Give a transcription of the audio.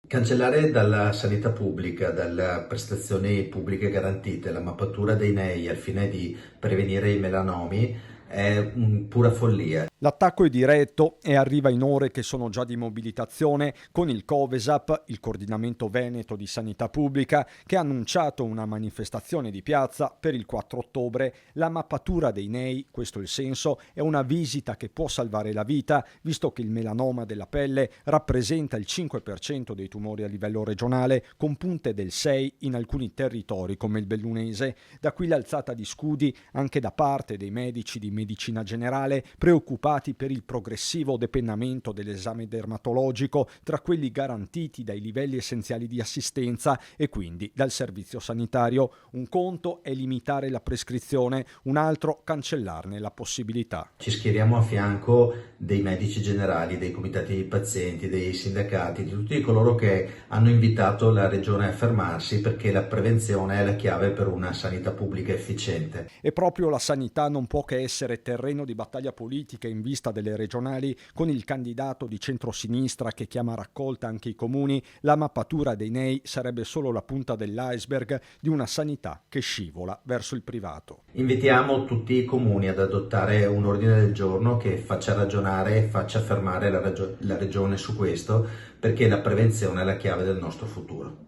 Cancellare dalla sanità pubblica, dalle prestazioni pubbliche garantite, la mappatura dei nei al fine di prevenire i melanomi è pura follia. L'attacco è diretto e arriva in ore che sono già di mobilitazione con il Covesap, il coordinamento veneto di sanità pubblica, che ha annunciato una manifestazione di piazza per il 4 ottobre. La mappatura dei nei, questo è il senso, è una visita che può salvare la vita, visto che il melanoma della pelle rappresenta il 5% dei tumori a livello regionale, con punte del 6% in alcuni territori come il bellunese. Da qui l'alzata di scudi anche da parte dei medici di medicina generale preoccupati per il progressivo depennamento dell'esame dermatologico tra quelli garantiti dai livelli essenziali di assistenza e quindi dal servizio sanitario. Un conto è limitare la prescrizione, un altro cancellarne la possibilità. Ci schieriamo a fianco dei medici generali, dei comitati di pazienti, dei sindacati, di tutti coloro che hanno invitato la Regione a fermarsi, perché la prevenzione è la chiave per una sanità pubblica efficiente. E proprio la sanità non può che essere terreno di battaglia politica in vista delle regionali, con il candidato di centrosinistra che chiama a raccolta anche i comuni. La mappatura dei nei sarebbe solo la punta dell'iceberg di una sanità che scivola verso il privato. Invitiamo tutti i comuni ad adottare un ordine del giorno che faccia ragionare e faccia fermare la Regione su questo, perché la prevenzione è la chiave del nostro futuro.